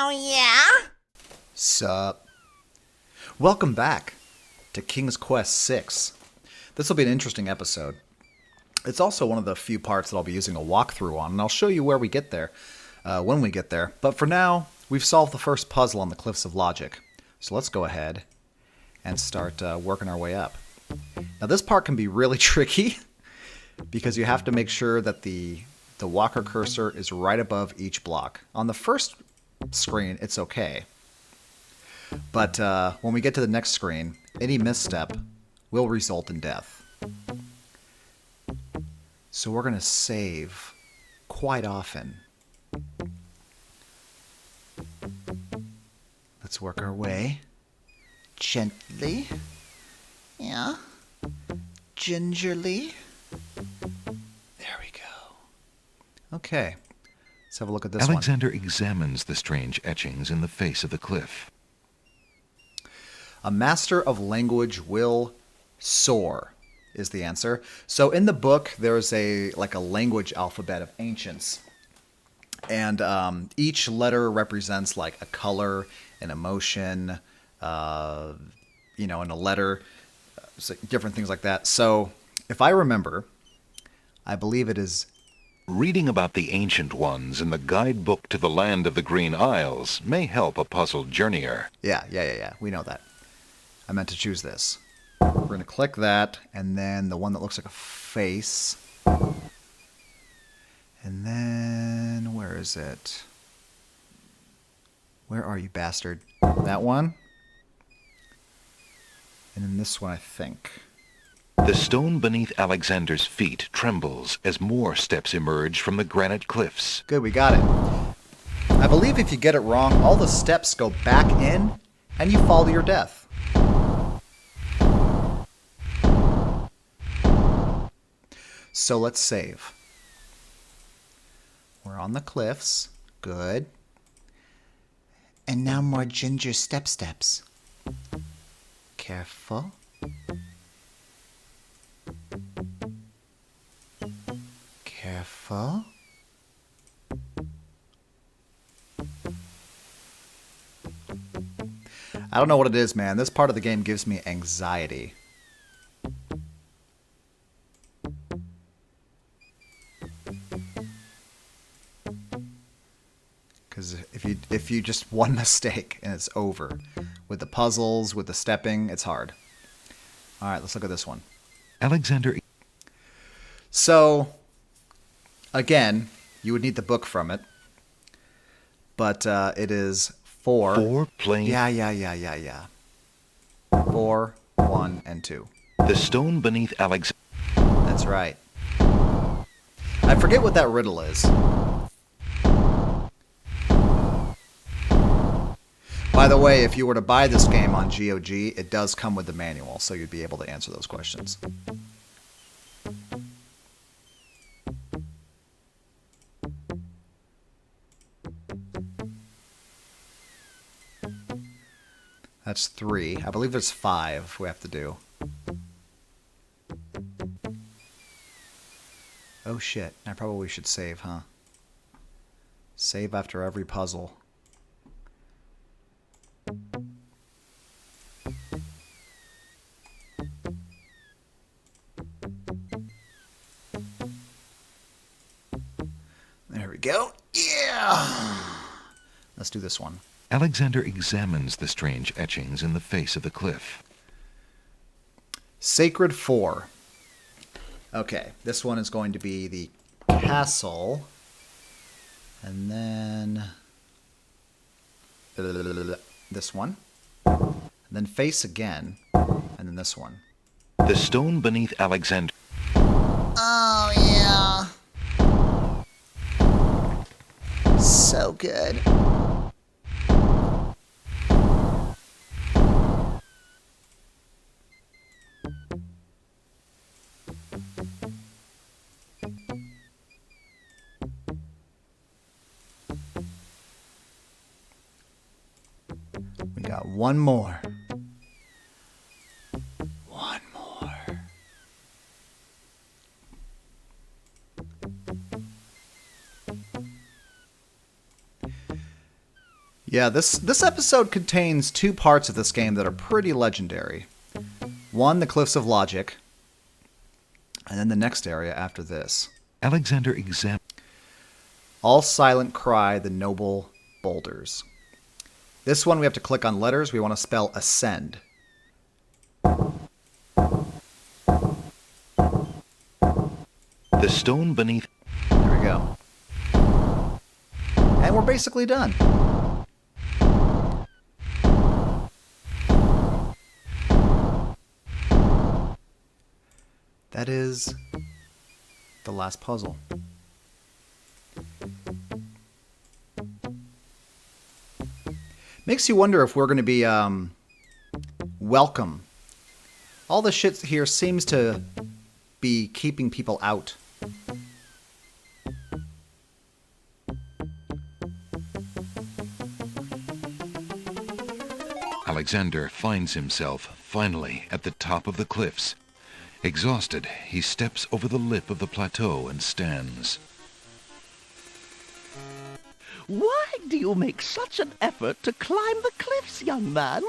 Oh, yeah? Sup? Welcome back to King's Quest 6. This will be an interesting episode. It's also one of the few parts that I'll be using a walkthrough on, and I'll show you where we get there, when we get there. But for now, we've solved the first puzzle on the Cliffs of Logic. So let's go ahead and start working our way up. Now this part can be really tricky, because you have to make sure that the walker cursor is right above each block. On the first screen, it's okay. But when we get to the next screen, any misstep will result in death. So we're going to save quite often. Let's work our way gently. Yeah. Gingerly. There we go. Okay. Let's have a look at this one. Alexander examines the strange etchings in the face of the cliff. A master of language will soar is the answer. So in the book, there's a language alphabet of ancients. And each letter represents like a color, an emotion, in a letter, so different things like that. So if I remember, I believe it is... Reading about the ancient ones in the guidebook to the land of the Green Isles may help a puzzled journeyer. Yeah. We know that. I meant to choose this. We're going to click that, and then the one that looks like a face. And then, where is it? Where are you, bastard? That one? And then this one, I think. The stone beneath Alexander's feet trembles as more steps emerge from the granite cliffs. Good, we got it. I believe if you get it wrong, all the steps go back in, and you fall to your death. So let's save. We're on the cliffs. Good. And now more ginger steps. Careful. Careful. I don't know what it is, man. This part of the game gives me anxiety. Because if you just one mistake and it's over. With the puzzles, with the stepping, it's hard. All right, let's look at this one. Alexander... So, again, you would need the book from it. But it is 4. 4 plain... Yeah. 4, 1, and 2. The stone beneath Alexander... That's right. I forget what that riddle is. By the way, if you were to buy this game on GOG, it does come with the manual, so you'd be able to answer those questions. That's 3. I believe there's 5 we have to do. Oh shit, I probably should save, huh? Save after every puzzle. There we go. Yeah! Let's do this one. Alexander examines the strange etchings in the face of the cliff. Sacred 4. Okay, this one is going to be the castle. And then... this one. And then face again. And then this one. The stone beneath Alexander... Oh, yeah. So good. We got one more. One more. Yeah, this episode contains two parts of this game that are pretty legendary. One, the Cliffs of Logic, and then the next area after this. Alexander examined. All Silent Cry the Noble Boulders. This one we have to click on letters. We want to spell ascend. The stone beneath. There we go. And we're basically done. That is the last puzzle. Makes you wonder if we're going to be welcome. All the shit here seems to be keeping people out. Alexander finds himself finally at the top of the cliffs. Exhausted, he steps over the lip of the plateau and stands. Why do you make such an effort to climb the cliffs, young man?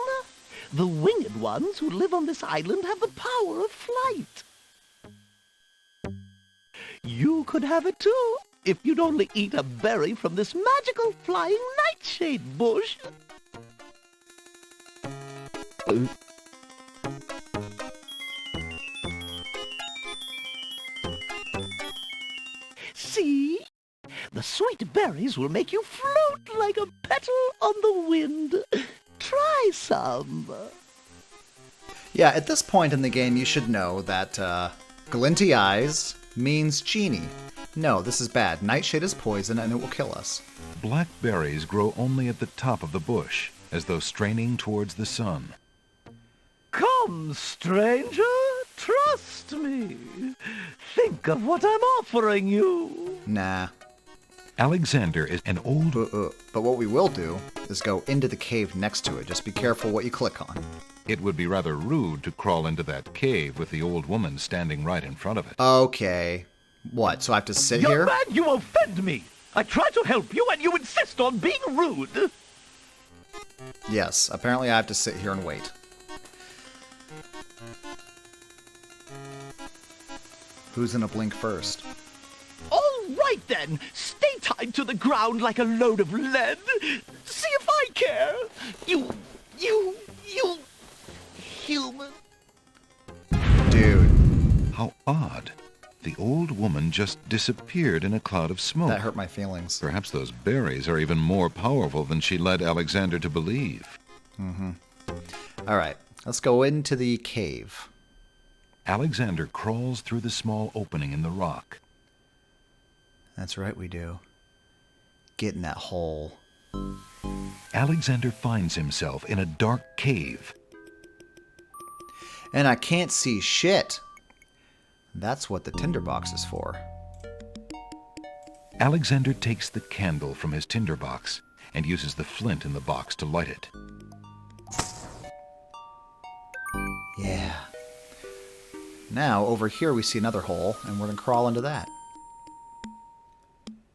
The winged ones who live on this island have the power of flight. You could have it too, if you'd only eat a berry from this magical flying nightshade bush. See? The sweet berries will make you float like a petal on the wind. Try some. Yeah, at this point in the game, you should know that glinty eyes means genie. No, this is bad. Nightshade is poison, and it will kill us. Black berries grow only at the top of the bush, as though straining towards the sun. Come, stranger, trust me. Think of what I'm offering you. Nah. Alexander is an old... But what we will do is go into the cave next to it. Just be careful what you click on. It would be rather rude to crawl into that cave with the old woman standing right in front of it. Okay. What, so I have to sit Young here? man, you offend me. I try to help you and you insist on being rude. Yes, apparently I have to sit here and wait. Who's gonna blink first? All right then, stay tied to the ground like a load of lead. See if I care. You human. Dude, How odd. The old woman just disappeared in a cloud of smoke. that hurt my feelings. Perhaps those berries are even more powerful than she led Alexander to believe. Alright, let's go into the cave. Alexander crawls through the small opening in the rock. That's right, we do. Get in that hole. Alexander finds himself in a dark cave. And I can't see shit. That's what the tinderbox is for. Alexander takes the candle from his tinderbox and uses the flint in the box to light it. Yeah. Now, over here we see another hole, and we're gonna crawl into that.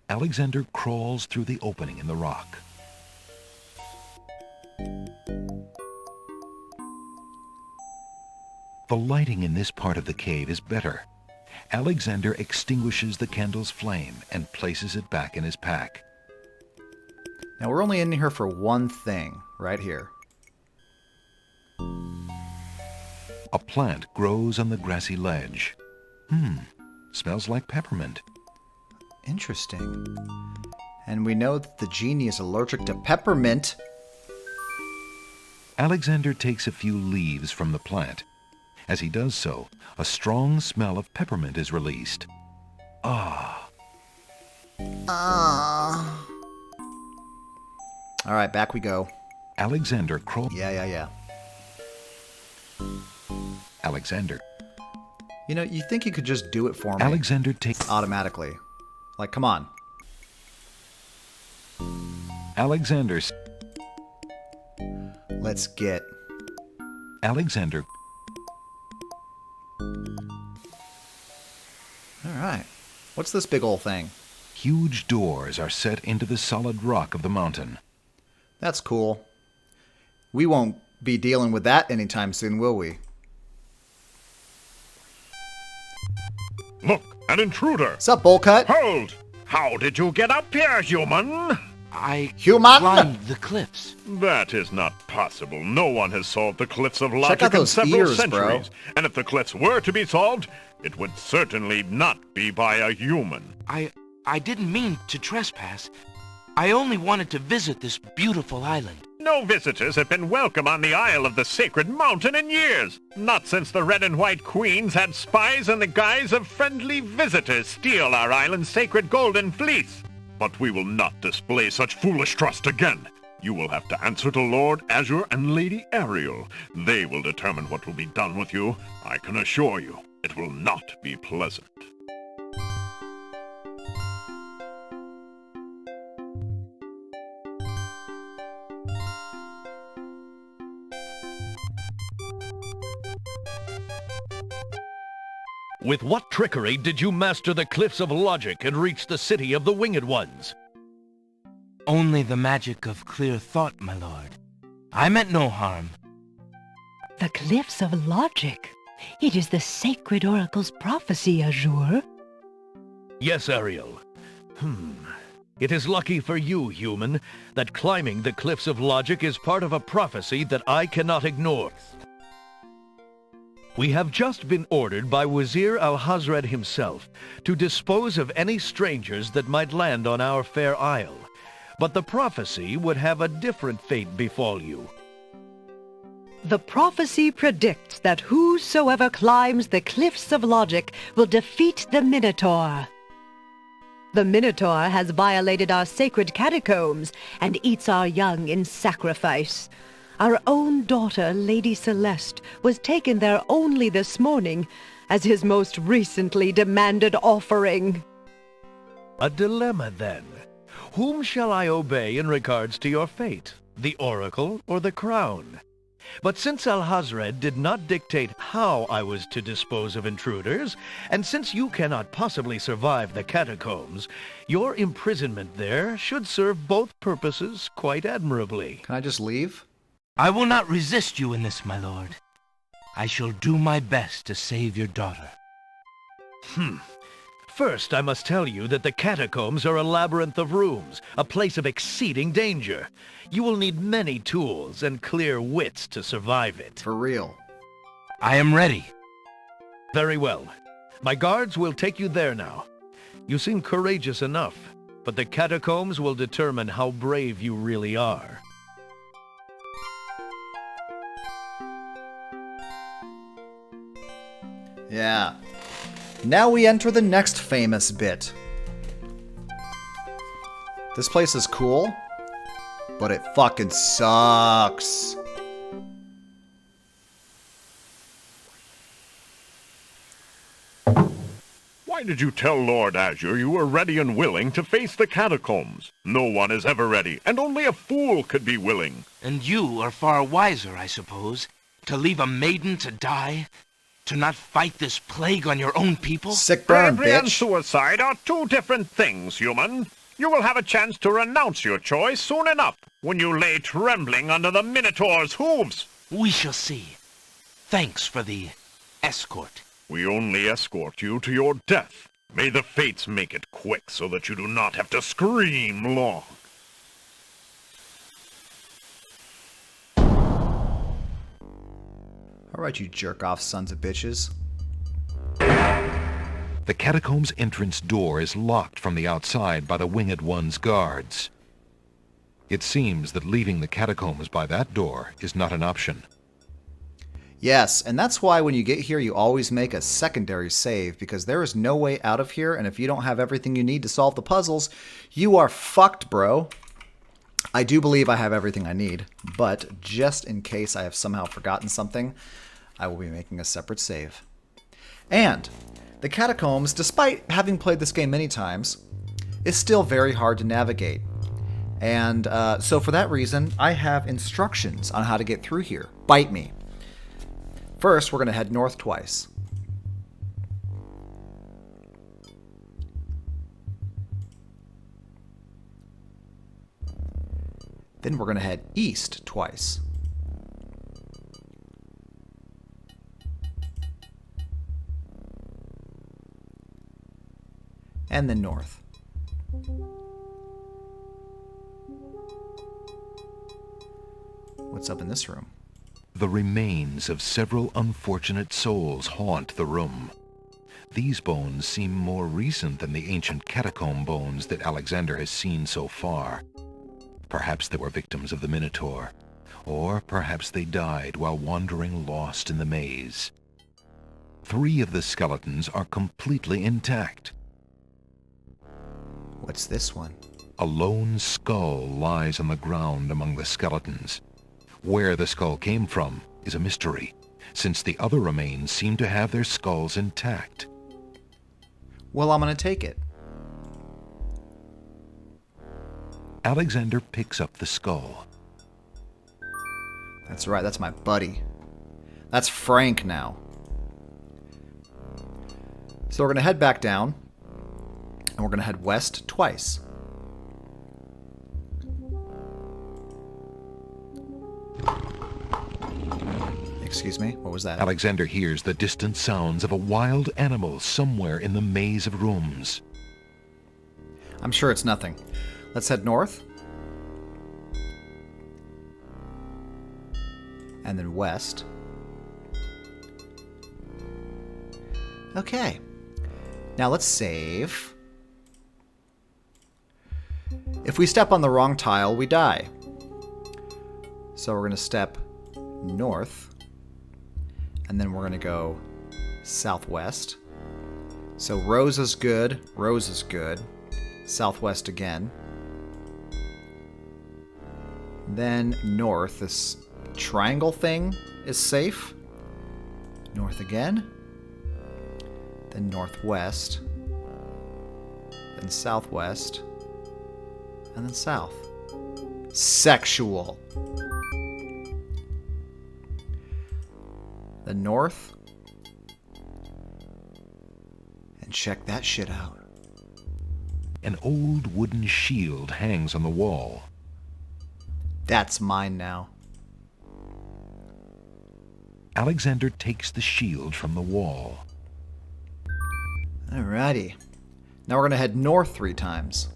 Alexander crawls through the opening in the rock. The lighting in this part of the cave is better. Alexander extinguishes the candle's flame and places it back in his pack. Now, we're only in here for one thing, right here. A plant grows on the grassy ledge. Smells like peppermint. Interesting. And we know that the genie is allergic to peppermint. Alexander takes a few leaves from the plant. As he does so, a strong smell of peppermint is released. Ah, Alright, back we go. Alexander crawls. Yeah. Alexander. You know, you think you could just do it for me Alexander takes. automatically. Like, come on. Alexander's. Let's get. Alexander. Alright. What's this big old thing? Huge doors are set into the solid rock of the mountain. That's cool. We won't be dealing with that anytime soon, will we? Look, an intruder! What's up, Bullcut? Hold! How did you get up here, human? I Human? climbed the cliffs. That is not possible. No one has solved the cliffs of Check logic out in those several ears, centuries. And if the cliffs were to be solved, it would certainly not be by a human. I didn't mean to trespass. I only wanted to visit this beautiful island. No visitors have been welcome on the Isle of the Sacred Mountain in years. Not since the Red and White Queens had spies in the guise of friendly visitors steal our island's sacred golden fleece. But we will not display such foolish trust again. You will have to answer to Lord Azure and Lady Ariel. They will determine what will be done with you. I can assure you, it will not be pleasant. With what trickery did you master the cliffs of logic and reach the city of the Winged Ones? Only the magic of clear thought, my lord. I meant no harm. The cliffs of logic. It is the sacred oracle's prophecy, Azure. Yes, Ariel. It is lucky for you, human, that climbing the cliffs of logic is part of a prophecy that I cannot ignore. We have just been ordered by Wazir Al-Hazred himself to dispose of any strangers that might land on our fair isle. But the prophecy would have a different fate befall you. The prophecy predicts that whosoever climbs the cliffs of logic will defeat the Minotaur. The Minotaur has violated our sacred catacombs and eats our young in sacrifice. Our own daughter, Lady Celeste, was taken there only this morning as his most recently demanded offering. A dilemma, then. Whom shall I obey in regards to your fate? The oracle or the crown? But since Al-Hazred did not dictate how I was to dispose of intruders, and since you cannot possibly survive the catacombs, your imprisonment there should serve both purposes quite admirably. Can I just leave? I will not resist you in this, my lord. I shall do my best to save your daughter. First, I must tell you that the catacombs are a labyrinth of rooms, a place of exceeding danger. You will need many tools and clear wits to survive it. For real. I am ready. Very well. My guards will take you there now. You seem courageous enough, but the catacombs will determine how brave you really are. Yeah. Now we enter the next famous bit. This place is cool, but it fucking sucks. Why did you tell Lord Azure you were ready and willing to face the catacombs? No one is ever ready, and only a fool could be willing. And you are far wiser, I suppose, to leave a maiden to die? To not fight this plague on your own people? Sick burn, Bravery and bitch. suicide are two different things, human. You will have a chance to renounce your choice soon enough, when you lay trembling under the Minotaur's hooves. We shall see. Thanks for the escort. We only escort you to your death. May the fates make it quick so that you do not have to scream long. Alright, you jerk-off sons of bitches. The catacombs entrance door is locked from the outside by the Winged One's guards. It seems that leaving the catacombs by that door is not an option. Yes, and that's why when you get here you always make a secondary save, because there is no way out of here, and if you don't have everything you need to solve the puzzles, you are fucked, bro. I do believe I have everything I need, but just in case I have somehow forgotten something, I will be making a separate save. And the catacombs, despite having played this game many times, is still very hard to navigate. And so for that reason, I have instructions on how to get through here. Bite me. First, we're going to head north twice. Then we're going to head east twice. And then north. What's up in this room? The remains of several unfortunate souls haunt the room. These bones seem more recent than the ancient catacomb bones that Alexander has seen so far. Perhaps they were victims of the Minotaur, or perhaps they died while wandering lost in the maze. 3 of the skeletons are completely intact. What's this one? A lone skull lies on the ground among the skeletons. Where the skull came from is a mystery, since the other remains seem to have their skulls intact. Well, I'm going to take it. Alexander picks up the skull. That's right, that's my buddy. That's Frank now. So we're going to head back down, and we're going to head west twice. Excuse me, what was that? Alexander hears the distant sounds of a wild animal somewhere in the maze of rooms. I'm sure it's nothing. Let's head north. And then west. Okay. Now let's save. If we step on the wrong tile, we die. So we're going to step north. And then we're going to go southwest. So rose is good. Rose is good. Southwest again. Then north. This triangle thing is safe. North again. Then northwest. Then southwest. And then south. Sexual. The north. And check that shit out. An old wooden shield hangs on the wall. That's mine now. Alexander takes the shield from the wall. Alrighty. Now we're going to head north 3 times.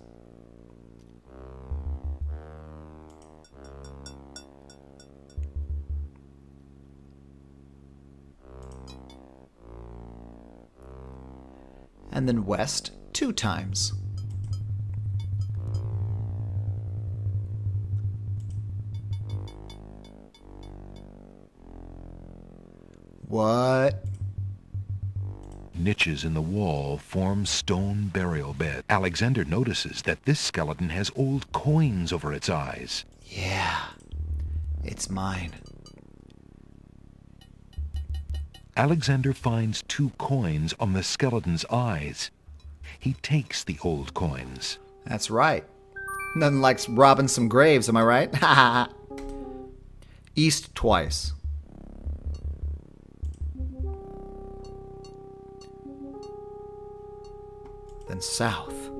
And then west 2 times. What? Niches in the wall form stone burial beds. Alexander notices that this skeleton has old coins over its eyes. Yeah. It's mine. Alexander finds 2 coins on the skeleton's eyes. He takes the old coins. That's right. Nothing like robbing some graves, am I right? East twice. Then south.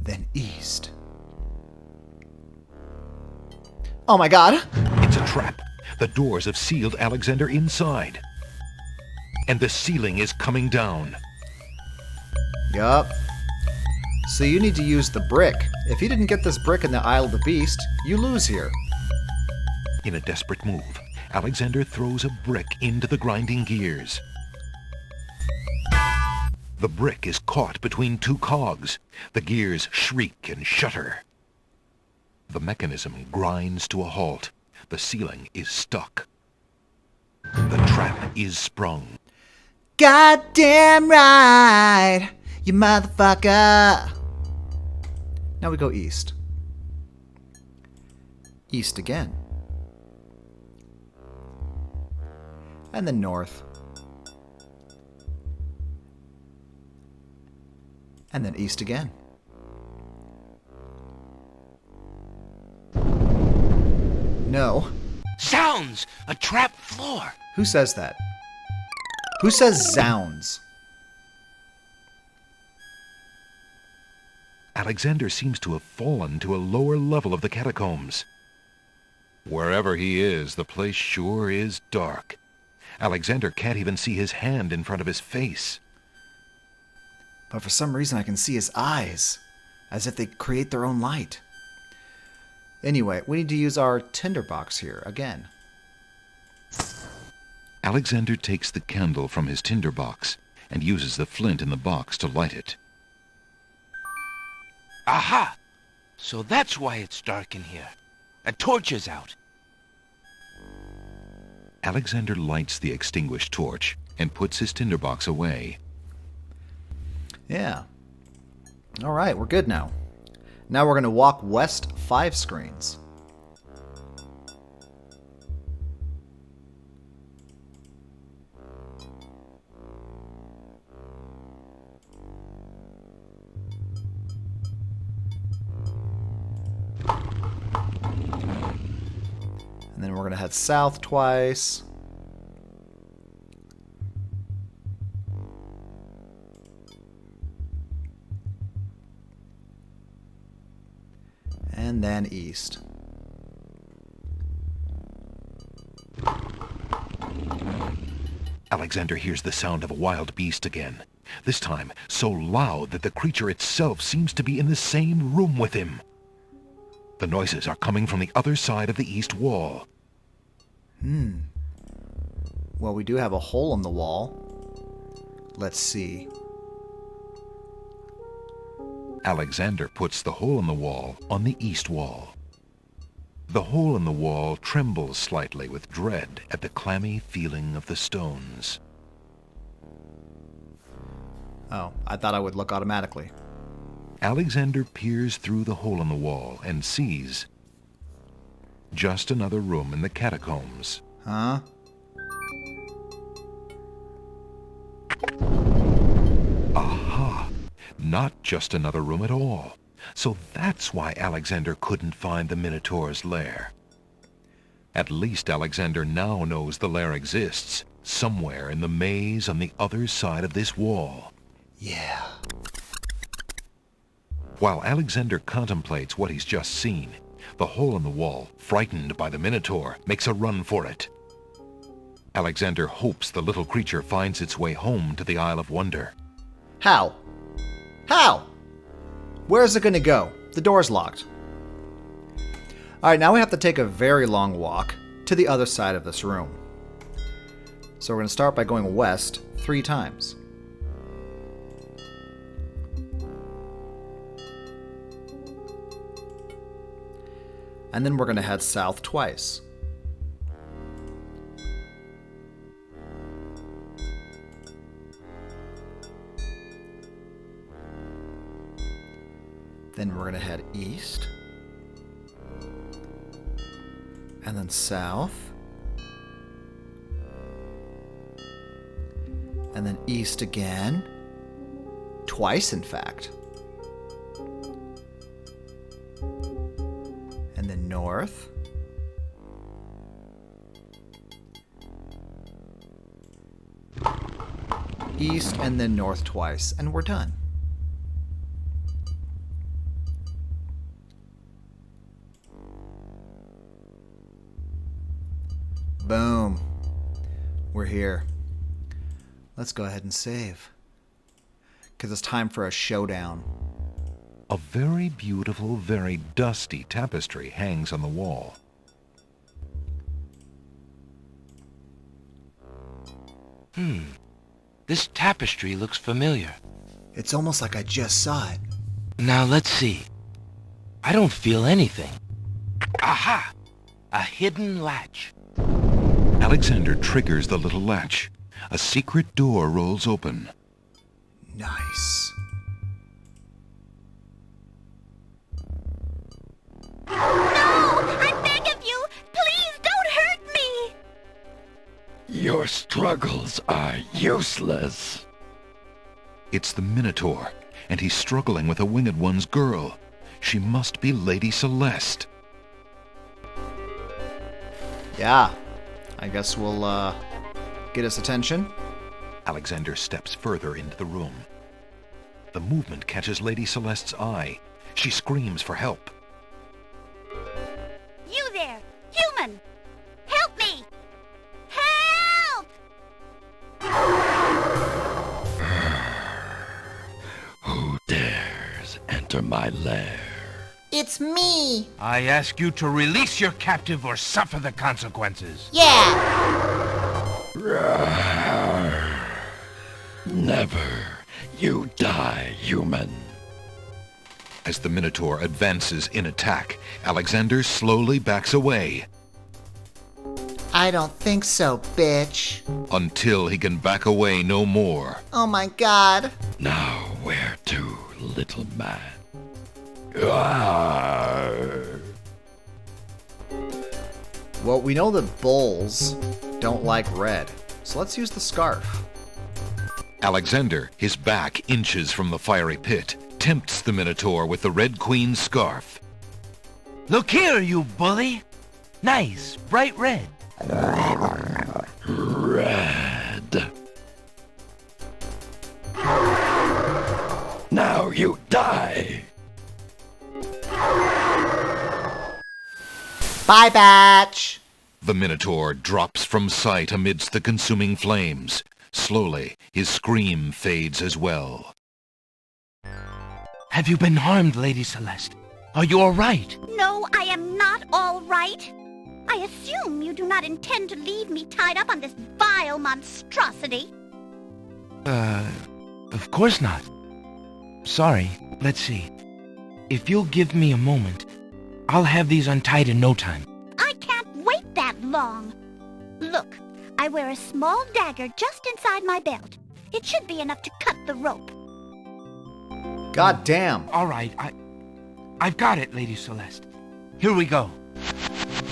Then east. Oh my god! It's a trap. The doors have sealed Alexander inside. And the ceiling is coming down. Yup. So you need to use the brick. If you didn't get this brick in the Isle of the Beast, you lose here. In a desperate move, Alexander throws a brick into the grinding gears. The brick is caught between 2 cogs. The gears shriek and shudder. The mechanism grinds to a halt. The ceiling is stuck. The trap is sprung. Goddamn right, you motherfucker. Now we go east. East again. And then north. And then east again. No. Sounds! A trap floor! Who says that? Who says zounds? Alexander seems to have fallen to a lower level of the catacombs. Wherever he is, the place sure is dark. Alexander can't even see his hand in front of his face. But for some reason I can see his eyes, as if they create their own light. Anyway, we need to use our tinderbox here again. Alexander takes the candle from his tinderbox and uses the flint in the box to light it. Aha! So that's why it's dark in here. A torch is out. Alexander lights the extinguished torch and puts his tinderbox away. Yeah. All right, we're good now. Now we're going to walk west 5 screens. And then we're going to head south twice. And then east. Alexander hears the sound of a wild beast again. This time, so loud that the creature itself seems to be in the same room with him. The noises are coming from the other side of the east wall. Well, we do have a hole in the wall. Let's see. Alexander puts the hole in the wall on the east wall. The hole in the wall trembles slightly with dread at the clammy feeling of the stones. Oh, I thought I would look automatically. Alexander peers through the hole in the wall and sees just another room in the catacombs. Huh? Aha! Not just another room at all. So that's why Alexander couldn't find the Minotaur's lair. At least Alexander now knows the lair exists, somewhere in the maze on the other side of this wall. Yeah. While Alexander contemplates what he's just seen, the hole in the wall, frightened by the Minotaur, makes a run for it. Alexander hopes the little creature finds its way home to the Isle of Wonder. How? How? Where's it going to go? The door's locked. Alright, now we have to take a very long walk to the other side of this room. So we're going to start by going west 3 times. And then we're going to head south twice. Then we're going to head east. And then south. And then east again. Twice, in fact. And then north. East and then north twice. And we're done. Boom. We're here. Let's go ahead and save. Because it's time for a showdown. A very beautiful, very dusty tapestry hangs on the wall. This tapestry looks familiar. It's almost like I just saw it. Now let's see. I don't feel anything. Aha! A hidden latch. Alexander triggers the little latch. A secret door rolls open. Nice. No! I beg of you! Please don't hurt me! Your struggles are useless. It's the Minotaur, and he's struggling with a Winged One's girl. She must be Lady Celeste. Yeah. I guess we'll, get his attention. Alexander steps further into the room. The movement catches Lady Celeste's eye, She screams for help. You there, human! Help me! Help! Who dares enter my lair? It's me. I ask you to release your captive or suffer the consequences. Yeah. Never. You die, human. As the Minotaur advances in attack, Alexander slowly backs away I don't think so, bitch. until he can back away no more. Oh my god. Now where to, little man? Arr! Well, we know that bulls don't like red, so let's use the scarf. Alexander, his back inches from the fiery pit, tempts the Minotaur with the Red Queen's scarf. Look here, you bully. Nice, bright red. Red. Now you die. Bye, batch. The Minotaur drops from sight amidst the consuming flames. Slowly, his scream fades as well. Have you been harmed, Lady Celeste? Are you all right? No, I am not all right. I assume you do not intend to leave me tied up on this vile monstrosity. Of course not. Sorry, let's see. If you'll give me a moment, I'll have these untied in no time. I can't wait that long. Look, I wear a small dagger just inside my belt. It should be enough to cut the rope. God damn. All right, I've got it, Lady Celeste. Here we go.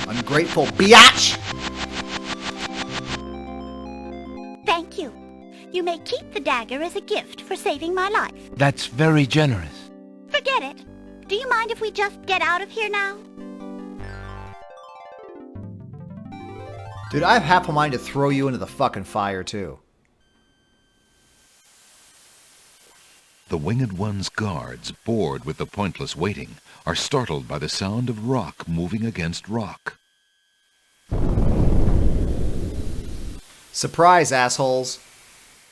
Ungrateful biatch. Thank you. You may keep the dagger as a gift for saving my life. That's very generous. Forget it. Do you mind if we just get out of here now? Dude, I have half a mind to throw you into the fucking fire, too. The Winged One's guards, bored with the pointless waiting, are startled by the sound of rock moving against rock. Surprise, assholes.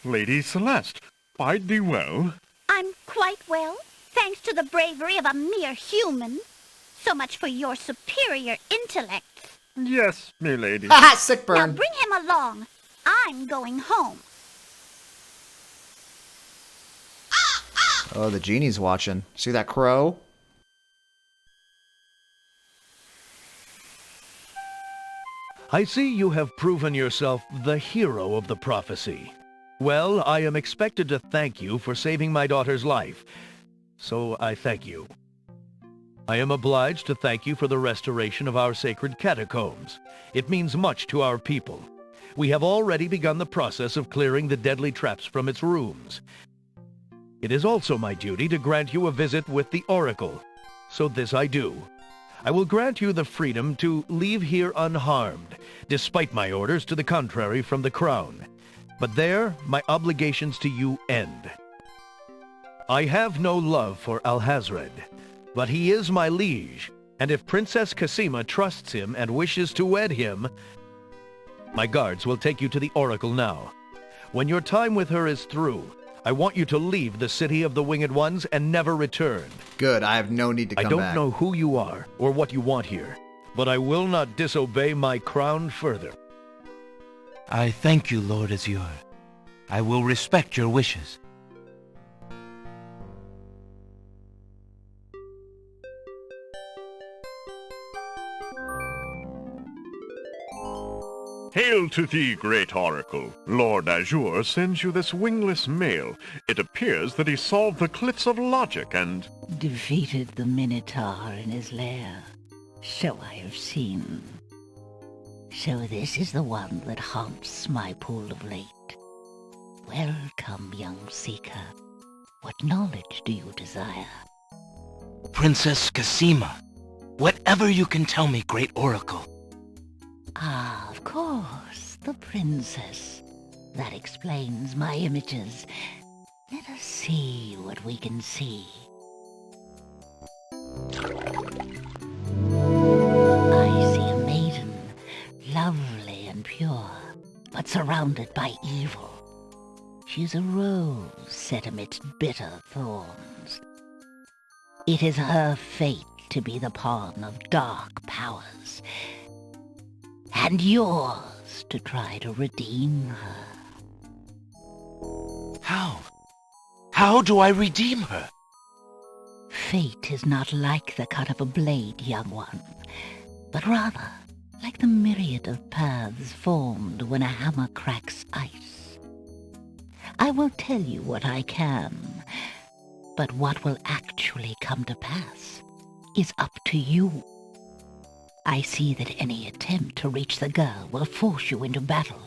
Lady Celeste, bide thee well. I'm quite well, thanks to the bravery of a mere human. So much for your superior intellect. Yes, milady. Haha, sick Now burn. bring him along. I'm going home. Oh, the genie's watching. See that crow? I see you have proven yourself the hero of the prophecy. Well, I am expected to thank you for saving my daughter's life, so I thank you. I am obliged to thank you for the restoration of our sacred catacombs. It means much to our people. We have already begun the process of clearing the deadly traps from its rooms. It is also my duty to grant you a visit with the Oracle, so this I do. I will grant you the freedom to leave here unharmed, despite my orders to the contrary from the Crown. But there, my obligations to you end. I have no love for Alhazred, but he is my liege, and if Princess Cassima trusts him and wishes to wed him, my guards will take you to the Oracle now. When your time with her is through, I want you to leave the city of the Winged Ones and never return. Good, I have no need to come I don't back. know who you are or what you want here, but I will not disobey my crown further. I thank you, Lord Azure. I will respect your wishes. Hail to thee, great oracle. Lord Azure sends you this wingless mail. It appears that he solved the cliffs of logic and... defeated the Minotaur in his lair. So I have seen. So this is the one that haunts my pool of late. Welcome, young seeker. What knowledge do you desire? Princess Cassima, whatever you can tell me, great oracle. Ah, of course, the princess. That explains my images. Let us see what we can see. I see a maiden, lovely and pure, but surrounded by evil. She's a rose set amidst bitter thorns. It is her fate to be the pawn of dark powers, and yours to try to redeem her. How? How do I redeem her? Fate is not like the cut of a blade, young one, but rather like the myriad of paths formed when a hammer cracks ice. I will tell you what I can, but what will actually come to pass is up to you. I see that any attempt to reach the girl will force you into battle,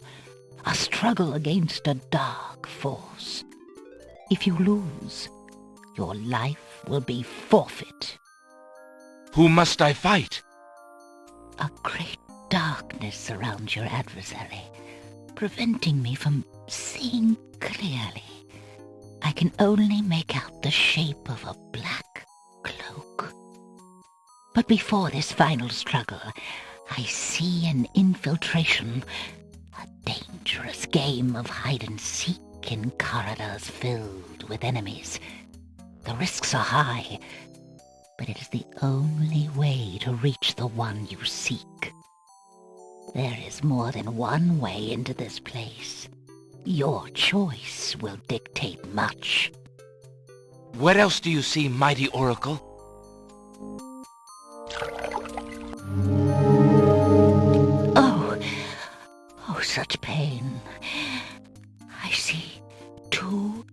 a struggle against a dark force. If you lose, your life will be forfeit. Who must I fight? A great darkness surrounds your adversary, preventing me from seeing clearly. I can only make out the shape of a black cloak. But before this final struggle, I see an infiltration, a dangerous game of hide-and-seek in corridors filled with enemies. The risks are high, but it is the only way to reach the one you seek. There is more than one way into this place. Your choice will dictate much. What else do you see, mighty Oracle? Oh, such pain. I see two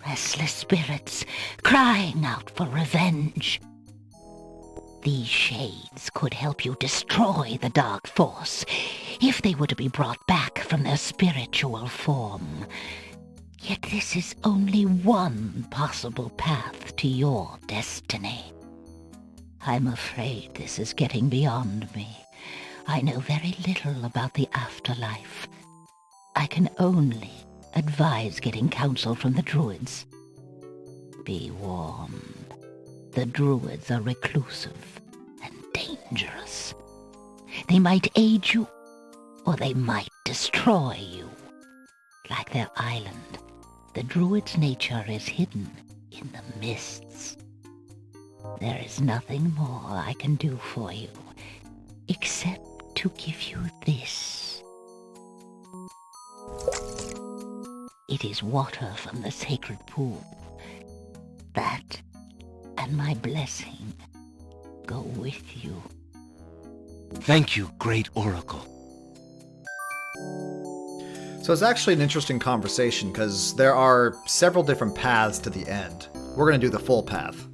restless spirits crying out for revenge. These shades could help you destroy the dark force if they were to be brought back from their spiritual form. Yet this is only one possible path to your destiny. I'm afraid this is getting beyond me. I know very little about the afterlife. I can only advise getting counsel from the druids. Be warned. The druids are reclusive and dangerous. They might aid you, or they might destroy you. Like their island, the druid's nature is hidden in the mists. There is nothing more I can do for you, except to give you this. It is water from the sacred pool. That and my blessing go with you. Thank you, great Oracle. So it's actually an interesting conversation because there are several different paths to the end. We're going to do the full path.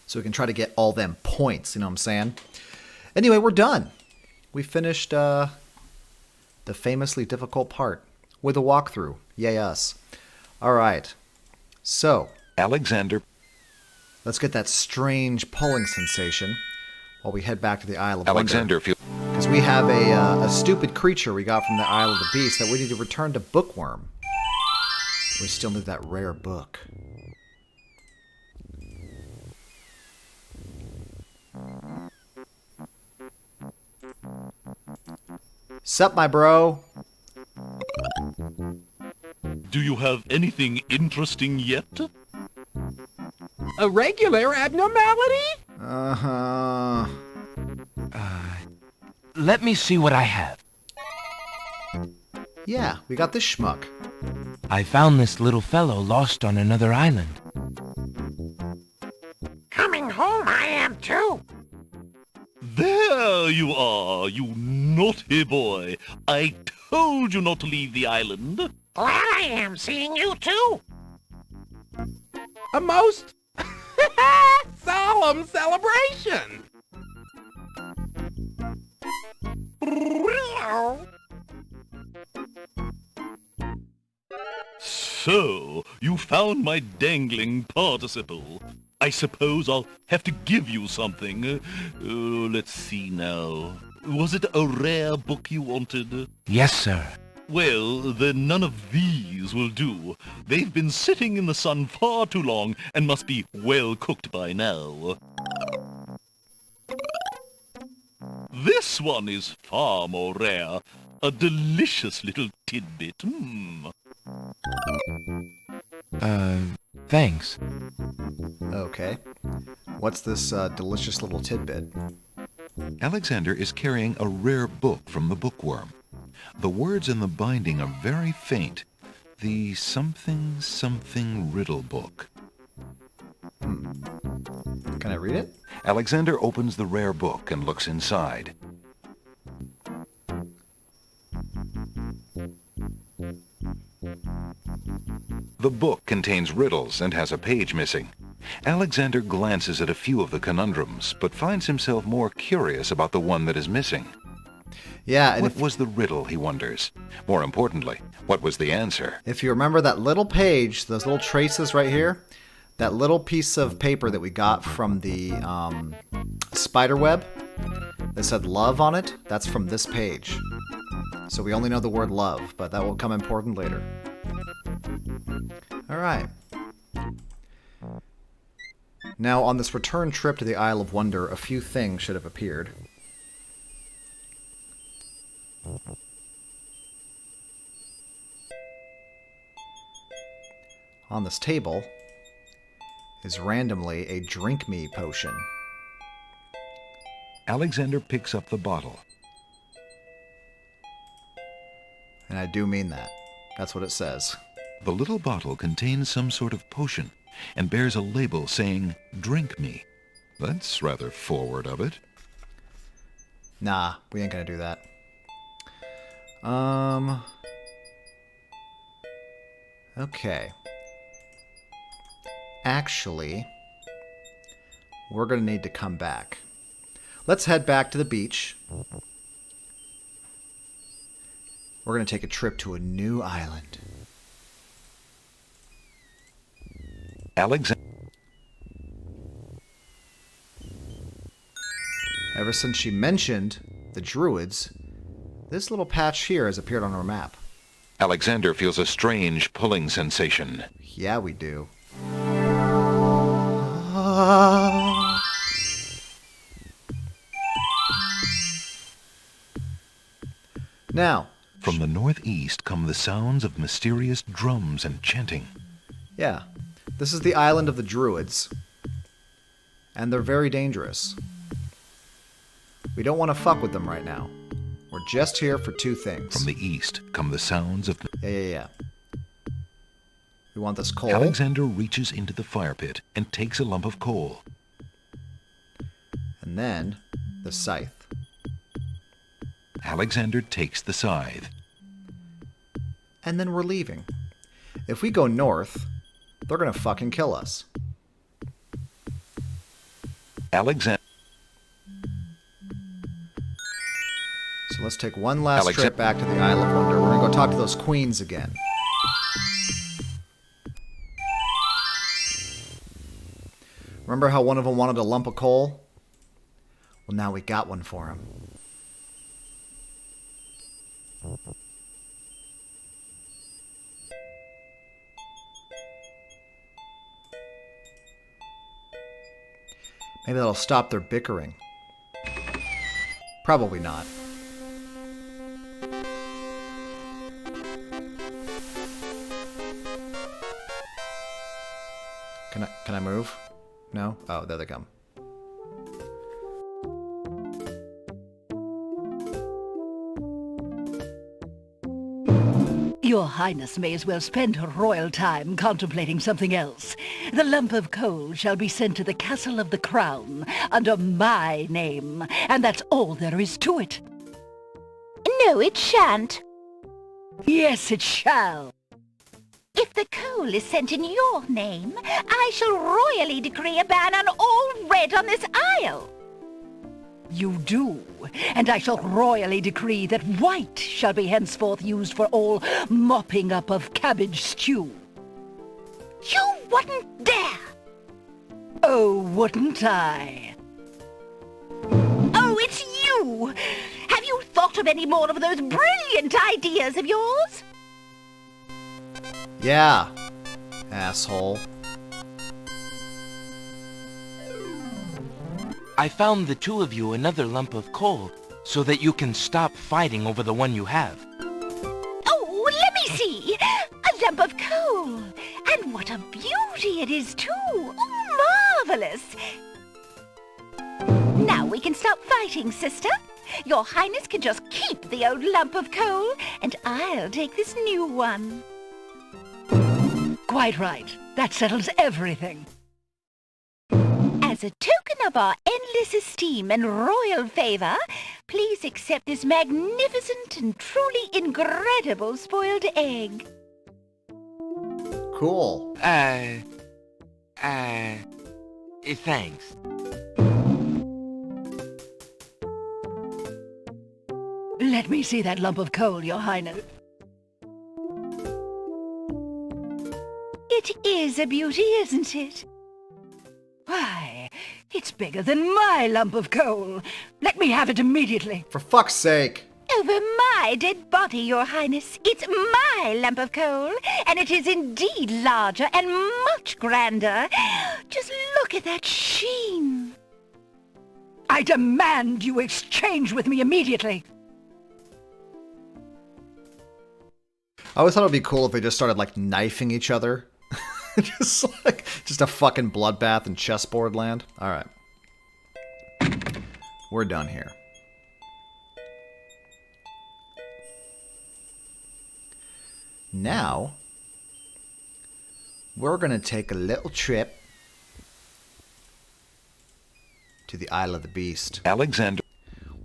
So we can try to get all them points, you know what I'm saying? Anyway, we're done. We finished the famously difficult part with a walkthrough. Yay us. Alright. So, Alexander. Let's get that strange pulling sensation while we head back to the Isle of Alexander, Wonder. Because we have a stupid creature we got from the Isle of the Beast that we need to return to Bookworm. We still need that rare book. Sup, my bro? Do you have anything interesting yet? A regular abnormality? Uh-huh. Let me see what I have. Yeah, we got this schmuck. I found this little fellow lost on another island. Coming home I am too. There you are, you naughty boy. I told you not to leave the island. Glad I am seeing you too. A most solemn celebration. So, you found my dangling participle. I suppose I'll have to give you something. Let's see now. Was it a rare book you wanted? Yes, sir. Well, then none of these will do. They've been sitting in the sun far too long and must be well cooked by now. This one is far more rare. A delicious little tidbit. Thanks. Okay. What's this delicious little tidbit? Alexander is carrying a rare book from the bookworm. The words in the binding are very faint. The something something riddle book. Can I read it? Alexander opens the rare book and looks inside. The book contains riddles and has a page missing. Alexander glances at a few of the conundrums, but finds himself more curious about the one that is missing. Yeah, and what was the riddle, he wonders? More importantly, what was the answer? If you remember that little page, those little traces right here, that little piece of paper that we got from the spider web that said love on it, that's from this page. So we only know the word love, but that will come important later. All right. Now, on this return trip to the Isle of Wonder, a few things should have appeared. On this table is randomly a drink me potion. Alexander picks up the bottle. And I do mean that. That's what it says. The little bottle contains some sort of potion and bears a label saying, "Drink me." That's rather forward of it. Nah, we ain't gonna do that. Okay. Actually, we're gonna need to come back. Let's head back to the beach. We're gonna take a trip to a new island. Alexander. Ever since she mentioned the Druids, this little patch here has appeared on our map. Alexander feels a strange pulling sensation. Yeah, we do. Now, from the northeast come the sounds of mysterious drums and chanting. Yeah, this is the island of the Druids, and they're very dangerous. We don't want to fuck with them right now. We're just here for two things. From the east come the sounds of... Yeah. We want this coal. Alexander reaches into the fire pit and takes a lump of coal. And then, the scythe. Alexander takes the scythe. And then we're leaving. If we go north, they're gonna fucking kill us. Alexander. So let's take one last trip back to the Isle of Wonder. We're gonna go talk to those queens again. Remember how one of them wanted a lump of coal? Well, now we got one for him. Maybe that'll stop their bickering. Probably not. Can I move? No? Oh, there they come. Your Highness may as well spend her royal time contemplating something else. The lump of coal shall be sent to the Castle of the Crown under my name, and that's all there is to it. No, it shan't. Yes, it shall. If the coal is sent in your name, I shall royally decree a ban on all red on this isle. You do, and I shall royally decree that white shall be henceforth used for all mopping up of cabbage stew. You wouldn't dare! Oh, wouldn't I? Oh, it's you! Have you thought thought of any more of those brilliant ideas of yours? Yeah, asshole. I found the two of you another lump of coal so that you can stop fighting over the one you have. Oh, let me see. A lump of coal. And what a beauty it is, too. Oh, marvelous. Now we can stop fighting, sister. Your Highness can just keep the old lump of coal, and I'll take this new one. Quite right. That settles everything. As a token of our endless esteem and royal favor, please accept this magnificent and truly incredible spoiled egg. Cool. Thanks. Let me see that lump of coal, Your Highness. It is a beauty, isn't it? Why, it's bigger than my lump of coal. Let me have it immediately. For fuck's sake. Over my dead body, Your Highness. It's my lump of coal, and it is indeed larger and much grander. Just look at that sheen. I demand you exchange with me immediately. I always thought it would be cool if they just started, like, knifing each other. just a fucking bloodbath in chessboard land. Alright. We're done here. Now, we're going to take a little trip to the Isle of the Beast. Alexander.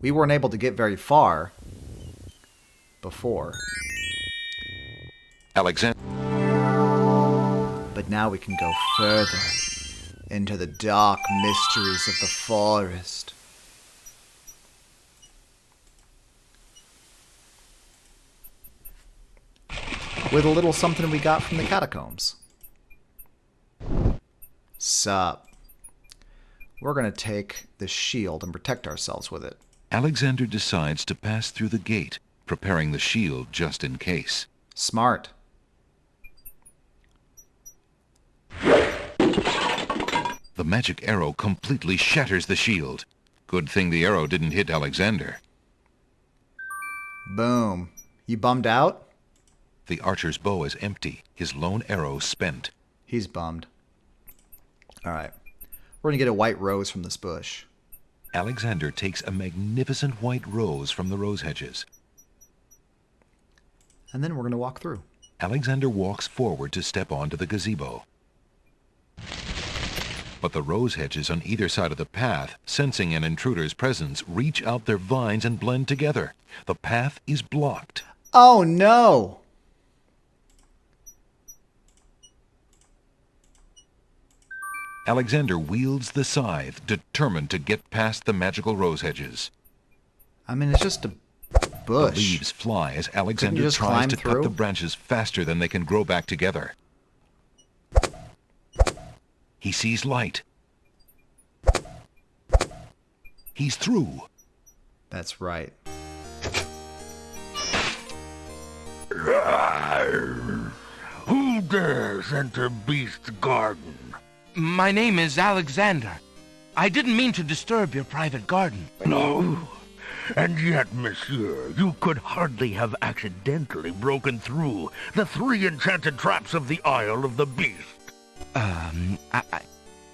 We weren't able to get very far before. Alexander. But now we can go further into the dark mysteries of the forest. With a little something we got from the Catacombs. Sup. We're going to take this shield and protect ourselves with it. Alexander decides to pass through the gate, preparing the shield just in case. Smart. The magic arrow completely shatters the shield. Good thing the arrow didn't hit Alexander. Boom. You bummed out? The archer's bow is empty, his lone arrow spent. He's bummed. Alright. We're going to get a white rose from this bush. Alexander takes a magnificent white rose from the rose hedges. And then we're going to walk through. Alexander walks forward to step onto the gazebo. But the rose hedges on either side of the path, sensing an intruder's presence, reach out their vines and blend together. The path is blocked. Oh no! Alexander wields the scythe, determined to get past the magical rose hedges. I mean, it's just a bush. The leaves fly as Alexander just tries climb to through? cut the branches faster than they can grow back together. He sees light. He's through. That's right. Who dares enter Beast's garden? My name is Alexander. I didn't mean to disturb your private garden. No. And yet, monsieur, you could hardly have accidentally broken through the 3 enchanted traps of the Isle of the Beast.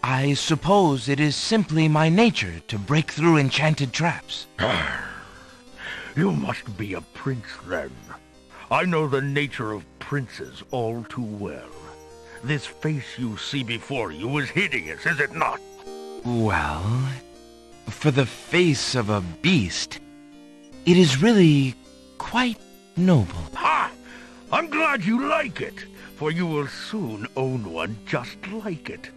I suppose it is simply my nature to break through enchanted traps. You must be a prince, then. I know the nature of princes all too well. This face you see before you is hideous, is it not? Well, for the face of a beast, it is really quite noble. Ha! I'm glad you like it, for you will soon own one just like it.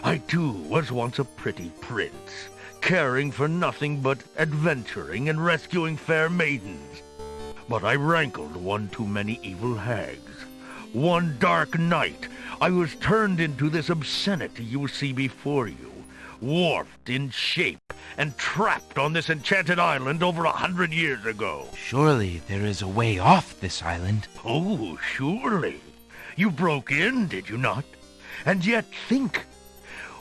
I, too, was once a pretty prince, caring for nothing but adventuring and rescuing fair maidens. But I rankled one too many evil hags. One dark night, I was turned into this obscenity you see before you, warped in shape and trapped on this enchanted island over 100 years ago. Surely there is a way off this island. Oh, surely. You broke in, did you not? And yet think,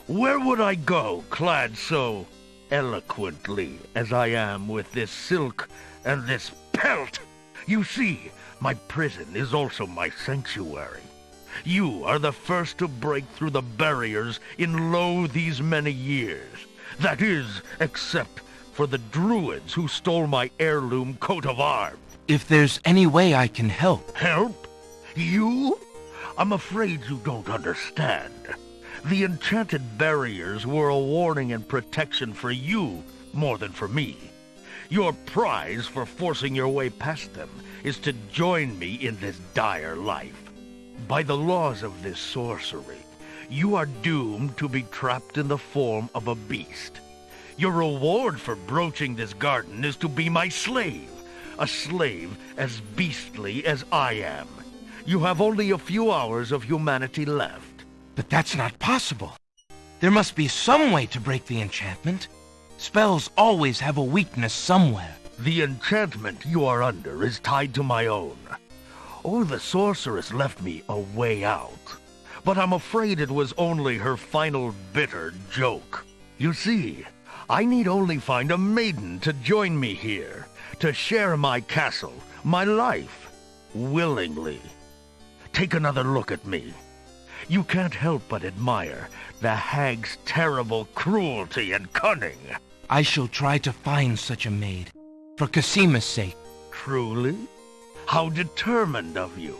where would I go clad so eloquently as I am with this silk and this pelt? You see, my prison is also my sanctuary. You are the first to break through the barriers in lo these many years. That is, except for the druids who stole my heirloom coat of arms. If there's any way I can help. Help? You? I'm afraid you don't understand. The enchanted barriers were a warning and protection for you more than for me. Your prize for forcing your way past them is to join me in this dire life. By the laws of this sorcery, you are doomed to be trapped in the form of a beast. Your reward for broaching this garden is to be my slave, a slave as beastly as I am. You have only a few hours of humanity left. But that's not possible. There must be some way to break the enchantment. Spells always have a weakness somewhere. The enchantment you are under is tied to my own. Oh, the sorceress left me a way out. But I'm afraid it was only her final bitter joke. You see, I need only find a maiden to join me here, to share my castle, my life, willingly. Take another look at me. You can't help but admire the hag's terrible cruelty and cunning. I shall try to find such a maid, for Casima's sake. Truly? How determined of you.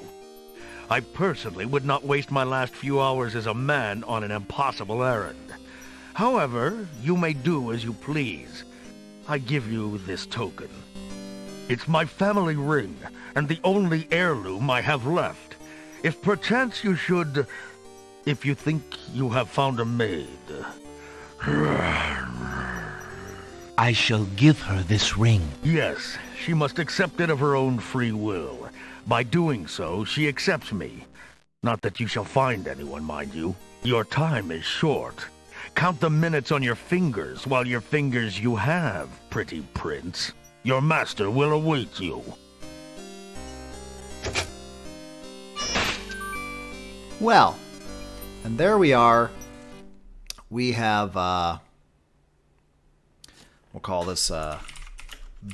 I personally would not waste my last few hours as a man on an impossible errand. However, you may do as you please. I give you this token. It's my family ring, and the only heirloom I have left. If perchance you should... if you think you have found a maid... I shall give her this ring. Yes, she must accept it of her own free will. By doing so, she accepts me. Not that you shall find anyone, mind you. Your time is short. Count the minutes on your fingers while your fingers you have, pretty prince. Your master will await you. Well, and there we are. We have, we'll call this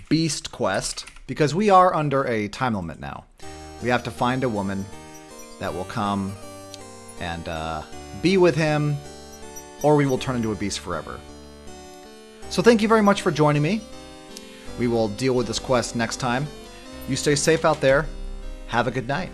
Beast Quest, because we are under a time limit now. We have to find a woman that will come and be with him, or we will turn into a beast forever. So thank you very much for joining me. We will deal with this quest next time. You stay safe out there. Have a good night.